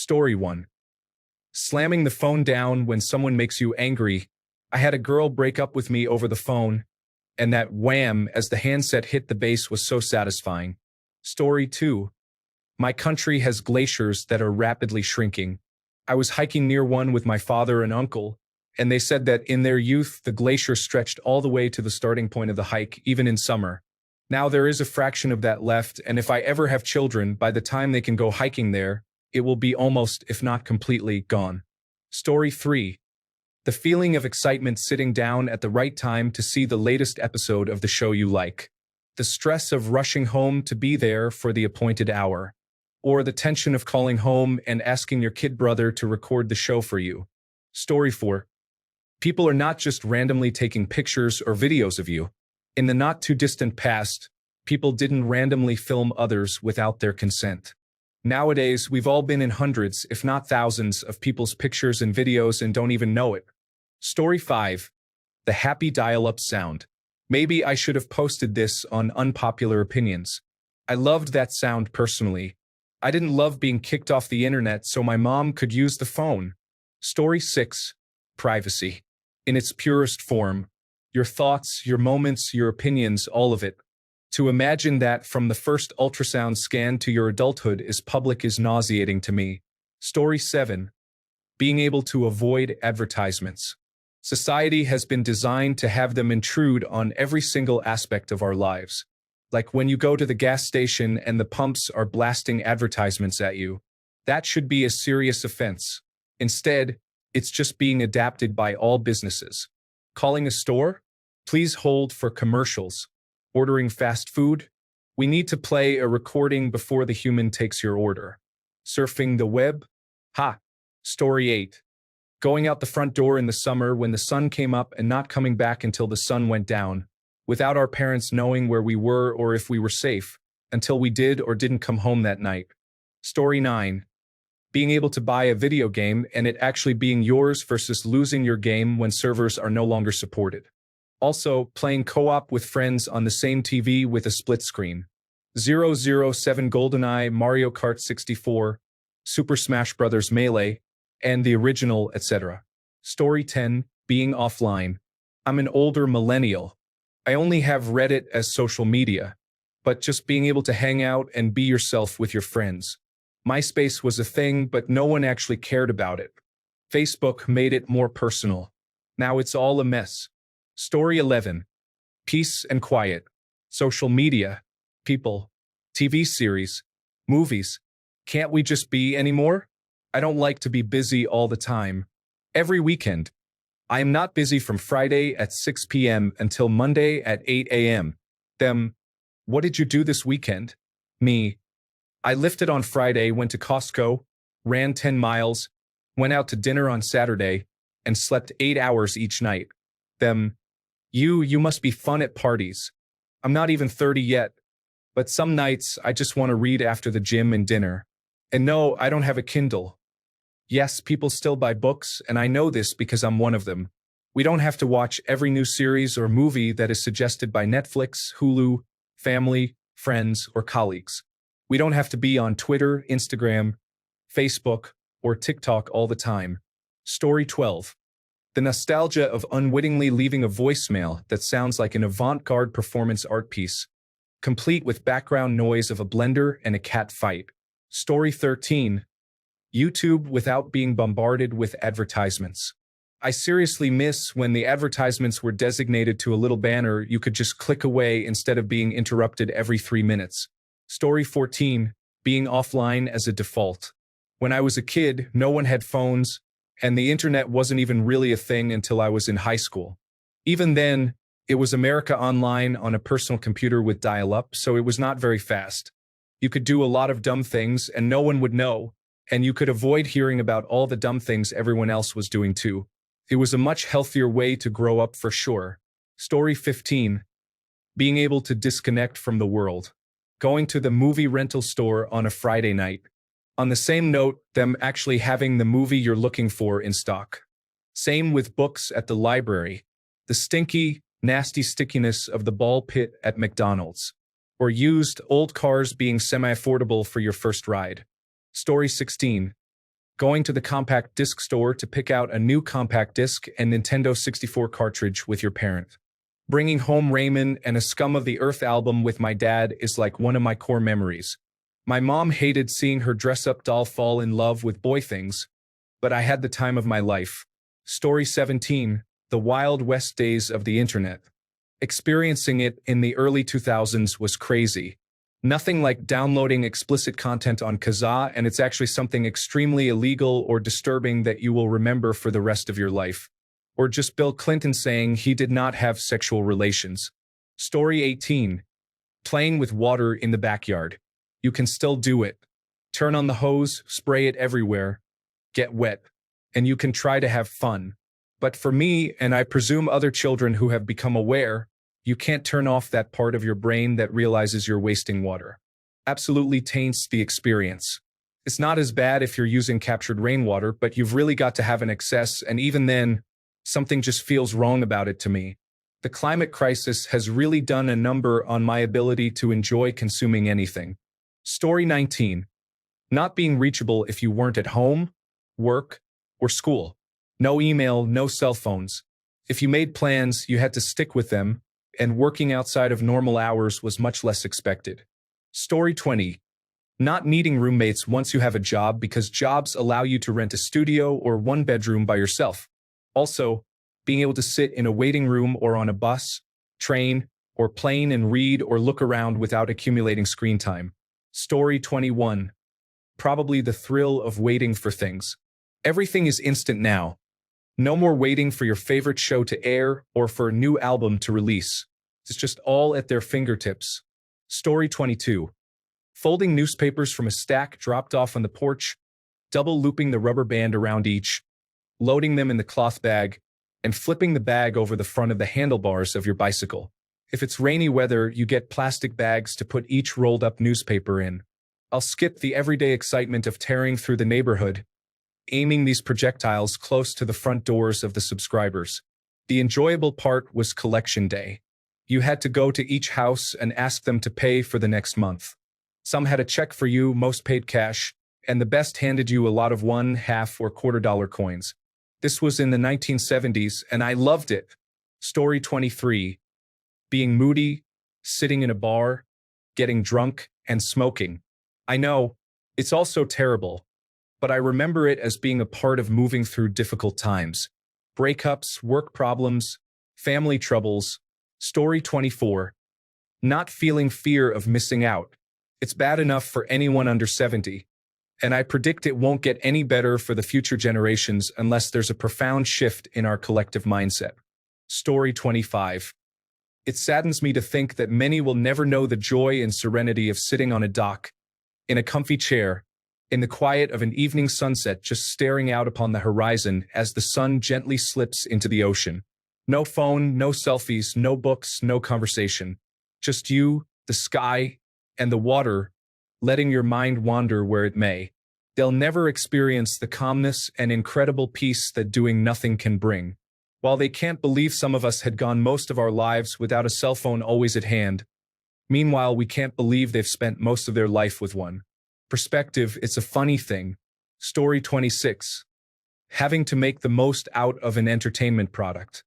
Story 1. Slamming the phone down when someone makes you angry. I had a girl break up with me over the phone, and that wham as the handset hit the base was so satisfying. Story 2. My country has glaciers that are rapidly shrinking. I was hiking near one with my father and uncle, and they said that in their youth the glacier stretched all the way to the starting point of the hike, even in summer. Now there is a fraction of that left, and if I ever have children, by the time they can go hiking there, it will be almost, if not completely, gone. Story 3. The feeling of excitement sitting down at the right time to see the latest episode of the show you like. The stress of rushing home to be there for the appointed hour. Or the tension of calling home and asking your kid brother to record the show for you. Story 4. People are not just randomly taking pictures or videos of you. In the not-too-distant past, people didn't randomly film others without their consent. Nowadays, we've all been in hundreds, if not thousands, of people's pictures and videos and don't even know it. Story 5. The happy dial-up sound. Maybe I should have posted this on Unpopular Opinions. I loved that sound personally. I didn't love being kicked off the internet so my mom could use the phone. Story 6. Privacy. In its purest form. Your thoughts, your moments, your opinions, all of it. To imagine that from the first ultrasound scan to your adulthood is public is nauseating to me. Story 7. Being able to avoid advertisements. Society has been designed to have them intrude on every single aspect of our lives. Like when you go to the gas station and the pumps are blasting advertisements at you. That should be a serious offense. Instead, it's just being adapted by all businesses. Calling a store? Please hold for commercials. Ordering fast food? We need to play a recording before the human takes your order. Surfing the web? Ha! Story 8. Going out the front door in the summer when the sun came up and not coming back until the sun went down, without our parents knowing where we were or if we were safe, until we did or didn't come home that night. Story 9. Being able to buy a video game and it actually being yours versus losing your game when servers are no longer supported. Also, playing co-op with friends on the same TV with a split screen. 007 GoldenEye, Mario Kart 64, Super Smash Bros. Melee, and the original, etc. Story 10. Being offline. I'm an older millennial. I only have Reddit as social media, but just being able to hang out and be yourself with your friends. MySpace was a thing, but no one actually cared about it. Facebook made it more personal. Now it's all a mess. Story 11. Peace and quiet. Social media. People. TV series. Movies. Can't we just be anymore? I don't like to be busy all the time. Every weekend. I am not busy from Friday at 6 p.m. until Monday at 8 a.m. Them. What did you do this weekend? Me. I lifted on Friday, went to Costco, ran 10 miles, went out to dinner on Saturday, and slept 8 hours each night. Them. You must be fun at parties. I'm not even 30 yet, but some nights I just want to read after the gym and dinner. And no, I don't have a Kindle. Yes, people still buy books, and I know this because I'm one of them. We don't have to watch every new series or movie that is suggested by Netflix, Hulu, family, friends, or colleagues. We don't have to be on Twitter, Instagram, Facebook, or TikTok all the time. Story 12. The nostalgia of unwittingly leaving a voicemail that sounds like an avant-garde performance art piece, complete with background noise of a blender and a cat fight. Story 13. YouTube without being bombarded with advertisements. I seriously miss when the advertisements were designated to a little banner you could just click away instead of being interrupted every 3 minutes. Story 14. Being offline as a default. When I was a kid, no one had phones, and the internet wasn't even really a thing until I was in high school. Even then, it was America Online on a personal computer with dial-up, so it was not very fast. You could do a lot of dumb things, and no one would know, and you could avoid hearing about all the dumb things everyone else was doing too. It was a much healthier way to grow up for sure. Story 15. Being able to disconnect from the world. Going to the movie rental store on a Friday night. On the same note, them actually having the movie you're looking for in stock. Same with books at the library. The stinky, nasty stickiness of the ball pit at McDonald's. Or used old cars being semi-affordable for your first ride. Story 16. going to the compact disc store to pick out a new compact disc and Nintendo 64 cartridge with your parent. Bringing home Rayman and a Scum of the Earth album with my dad is like one of my core memories. My mom hated seeing her dress-up doll fall in love with boy things, but I had the time of my life. Story 17, The Wild West Days of the Internet. Experiencing it in the early 2000s was crazy. Nothing like downloading explicit content on Kazaa, and it's actually something extremely illegal or disturbing that you will remember for the rest of your life. Or just Bill Clinton saying he did not have sexual relations. Story 18. Playing with water in the backyard. You can still do it. Turn on the hose, spray it everywhere, get wet, and you can try to have fun. But for me, and I presume other children who have become aware, you can't turn off that part of your brain that realizes you're wasting water. Absolutely taints the experience. It's not as bad if you're using captured rainwater, but you've really got to have an excess, and even then, something just feels wrong about it to me. The climate crisis has really done a number on my ability to enjoy consuming anything. Story 19. Not being reachable if you weren't at home, work, or school. No email, no cell phones. If you made plans, you had to stick with them, and working outside of normal hours was much less expected. Story 20. Not needing roommates once you have a job because jobs allow you to rent a studio or one bedroom by yourself. Also, being able to sit in a waiting room or on a bus, train, or plane and read or look around without accumulating screen time. Story 21. Probably the thrill of waiting for things. Everything is instant now. No more waiting for your favorite show to air or for a new album to release. It's just all at their fingertips. Story 22. Folding newspapers from a stack dropped off on the porch, double looping the rubber band around each, loading them in the cloth bag, and flipping the bag over the front of the handlebars of your bicycle. If it's rainy weather, you get plastic bags to put each rolled-up newspaper in. I'll skip the everyday excitement of tearing through the neighborhood, aiming these projectiles close to the front doors of the subscribers. The enjoyable part was collection day. You had to go to each house and ask them to pay for the next month. Some had a check for you, most paid cash, and the best handed you a lot of $1, half, or $quarter coins. This was in the 1970s, and I loved it. Story 23. Being moody, sitting in a bar, getting drunk, and smoking. I know, it's all so terrible, but I remember it as being a part of moving through difficult times. Breakups, work problems, family troubles. Story 24. Not feeling fear of missing out. It's bad enough for anyone under 70, and I predict it won't get any better for the future generations unless there's a profound shift in our collective mindset. Story 25. It saddens me to think that many will never know the joy and serenity of sitting on a dock, in a comfy chair, in the quiet of an evening sunset just staring out upon the horizon as the sun gently slips into the ocean. No phone, no selfies, no books, no conversation. Just you, the sky, and the water, letting your mind wander where it may. They'll never experience the calmness and incredible peace that doing nothing can bring. While they can't believe some of us had gone most of our lives without a cell phone always at hand, meanwhile we can't believe they've spent most of their life with one. Perspective, it's a funny thing. Story 26. Having to make the most out of an entertainment product.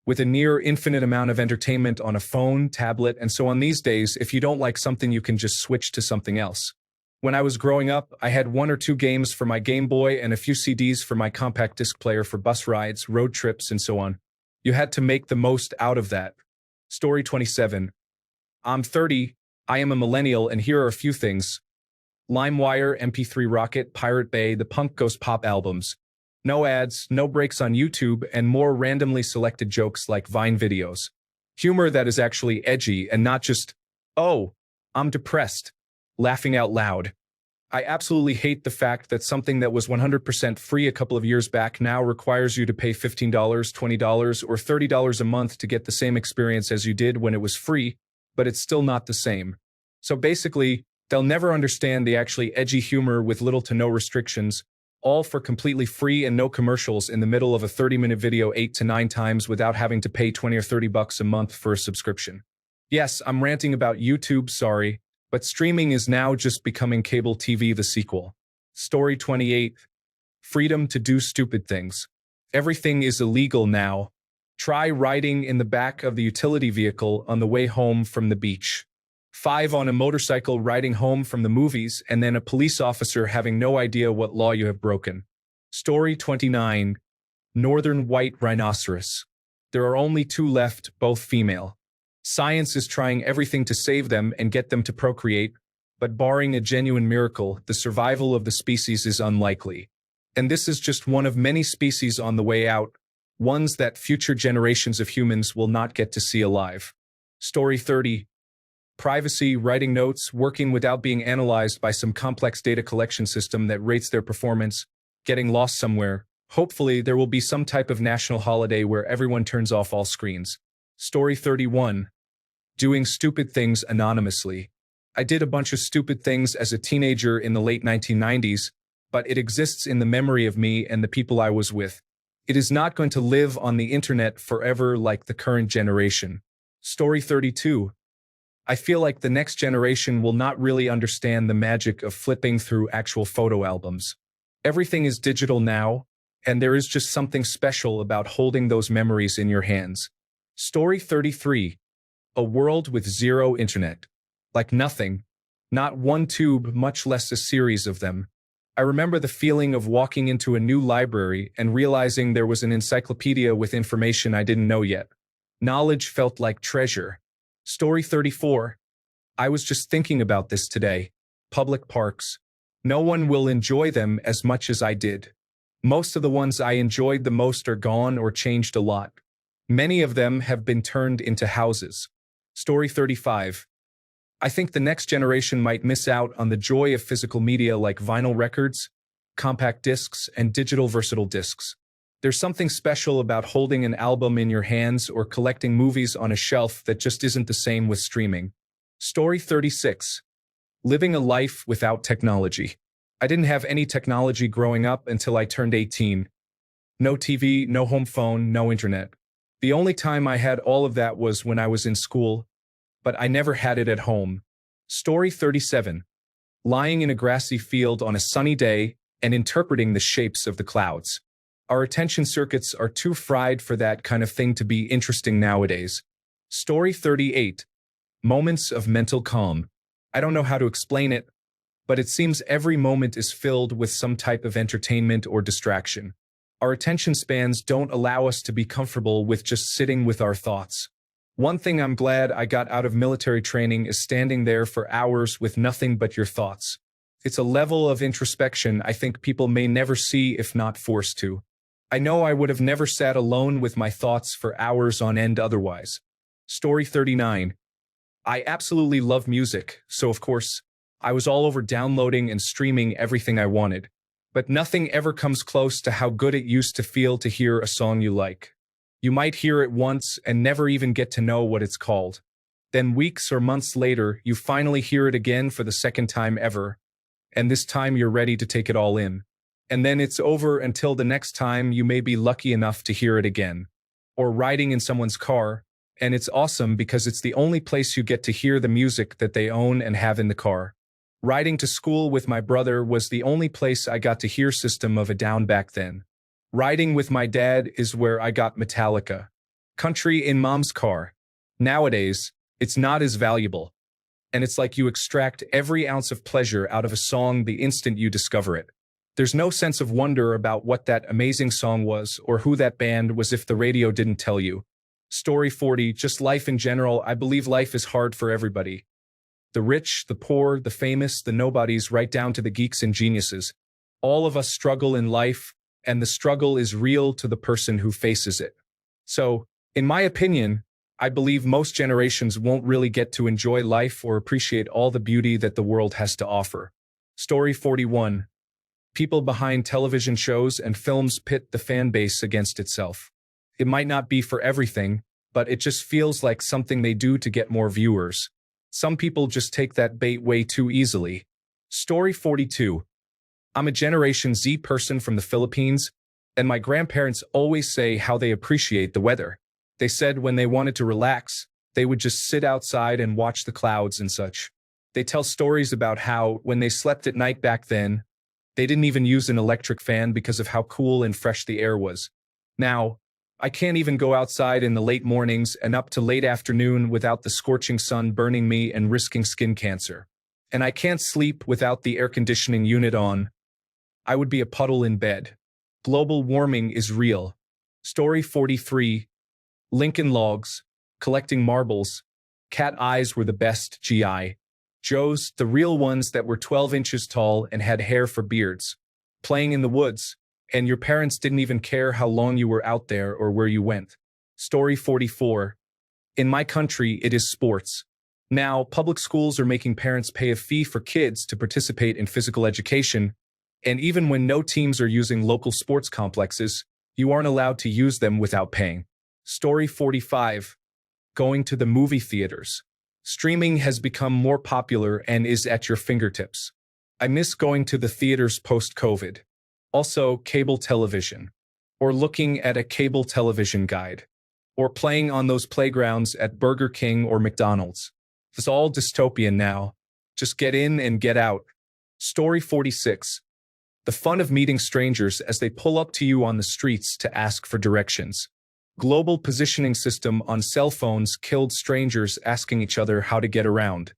With a near infinite amount of entertainment on a phone, tablet, and so on these days, if you don't like something you can just switch to something else. When I was growing up, I had 1 or 2 games for my Game Boy and a few CDs for my compact disc player for bus rides, road trips, and so on. You had to make the most out of that. Story 27. I'm 30, I am a millennial, and here are a few things. LimeWire, MP3 Rocket, Pirate Bay, the Punk Ghost Pop albums. No ads, no breaks on YouTube, and more randomly selected jokes like Vine videos. Humor that is actually edgy and not just, oh, I'm depressed, laughing out loud. I absolutely hate the fact that something that was 100% free a couple of years back now requires you to pay $15, $20, or $30 a month to get the same experience as you did when it was free, but it's still not the same. So basically, they'll never understand the actually edgy humor with little to no restrictions, all for completely free and no commercials in the middle of a 30-minute video 8 to 9 times without having to pay 20 or 30 bucks a month for a subscription. Yes, I'm ranting about YouTube, sorry, but streaming is now just becoming cable TV the sequel. Story 28. Freedom to do stupid things. Everything is illegal now. Try riding in the back of the utility vehicle on the way home from the beach. 5 on a motorcycle riding home from the movies and then a police officer having no idea what law you have broken. Story 29. Northern white rhinoceros. There are only 2 left, both female. Science is trying everything to save them and get them to procreate, but barring a genuine miracle, the survival of the species is unlikely. And this is just one of many species on the way out, ones that future generations of humans will not get to see alive. Story 30. Privacy, writing notes, working without being analyzed by some complex data collection system that rates their performance, getting lost somewhere. Hopefully, there will be some type of national holiday where everyone turns off all screens. Story 31. Doing stupid things anonymously. I did a bunch of stupid things as a teenager in the late 1990s, but it exists in the memory of me and the people I was with. It is not going to live on the internet forever like the current generation. Story 32. I feel like the next generation will not really understand the magic of flipping through actual photo albums. Everything is digital now, and there is just something special about holding those memories in your hands. Story 33. A world with zero internet. Like nothing. Not one tube, much less a series of them. I remember the feeling of walking into a new library and realizing there was an encyclopedia with information I didn't know yet. Knowledge felt like treasure. Story 34. I was just thinking about this today. Public parks. No one will enjoy them as much as I did. Most of the ones I enjoyed the most are gone or changed a lot. Many of them have been turned into houses. Story 35. I think the next generation might miss out on the joy of physical media like vinyl records, compact discs, and digital versatile discs. There's something special about holding an album in your hands or collecting movies on a shelf that just isn't the same with streaming. Story 36. Living a life without technology. I didn't have any technology growing up until I turned 18. No TV, no home phone, no internet. The only time I had all of that was when I was in school, but I never had it at home. Story 37. Lying in a grassy field on a sunny day and interpreting the shapes of the clouds. Our attention circuits are too fried for that kind of thing to be interesting nowadays. Story 38. Moments of mental calm. I don't know how to explain it, but it seems every moment is filled with some type of entertainment or distraction. Our attention spans don't allow us to be comfortable with just sitting with our thoughts. One thing I'm glad I got out of military training is standing there for hours with nothing but your thoughts. It's a level of introspection I think people may never see if not forced to. I know I would have never sat alone with my thoughts for hours on end otherwise. Story 39. I absolutely love music, so of course, I was all over downloading and streaming everything I wanted. But nothing ever comes close to how good it used to feel to hear a song you like. You might hear it once and never even get to know what it's called. Then weeks or months later, you finally hear it again for the second time ever. And this time you're ready to take it all in. And then it's over until the next time you may be lucky enough to hear it again. Or riding in someone's car, and it's awesome because it's the only place you get to hear the music that they own and have in the car. Riding to school with my brother was the only place I got to hear System of a Down back then. Riding with my dad is where I got Metallica. Country in mom's car. Nowadays, it's not as valuable. And it's like you extract every ounce of pleasure out of a song the instant you discover it. There's no sense of wonder about what that amazing song was or who that band was if the radio didn't tell you. Story 40, just life in general. I believe life is hard for everybody. The rich, the poor, the famous, the nobodies, right down to the geeks and geniuses. All of us struggle in life, and the struggle is real to the person who faces it. So, in my opinion, I believe most generations won't really get to enjoy life or appreciate all the beauty that the world has to offer. Story 41. People behind television shows and films pit the fan base against itself. It might not be for everything, but it just feels like something they do to get more viewers. Some people just take that bait way too easily. Story 42. I'm a Generation Z person from the Philippines, and my grandparents always say how they appreciate the weather. They said when they wanted to relax, they would just sit outside and watch the clouds and such. They tell stories about how, when they slept at night back then, They didn't even use an electric fan because of how cool and fresh the air was. Now, I can't even go outside in the late mornings and up to late afternoon without the scorching sun burning me and risking skin cancer. And I can't sleep without the air conditioning unit on. I would be a puddle in bed. Global warming is real. Story 43. Lincoln Logs. Collecting marbles. Cat eyes were the best, GI. Joe's, the real ones that were 12 inches tall and had hair for beards. Playing in the woods, and your parents didn't even care how long you were out there or where you went. Story 44. In my country, it is sports. Now, public schools are making parents pay a fee for kids to participate in physical education, and even when no teams are using local sports complexes, you aren't allowed to use them without paying. Story 45. Going to the movie theaters. Streaming has become more popular and is at your fingertips. I miss going to the theaters post-COVID. Also, cable television. Or looking at a cable television guide. Or playing on those playgrounds at Burger King or McDonald's. It's all dystopian now. Just get in and get out. Story 46. The fun of meeting strangers as they pull up to you on the streets to ask for directions. Global positioning system on cell phones killed strangers asking each other how to get around.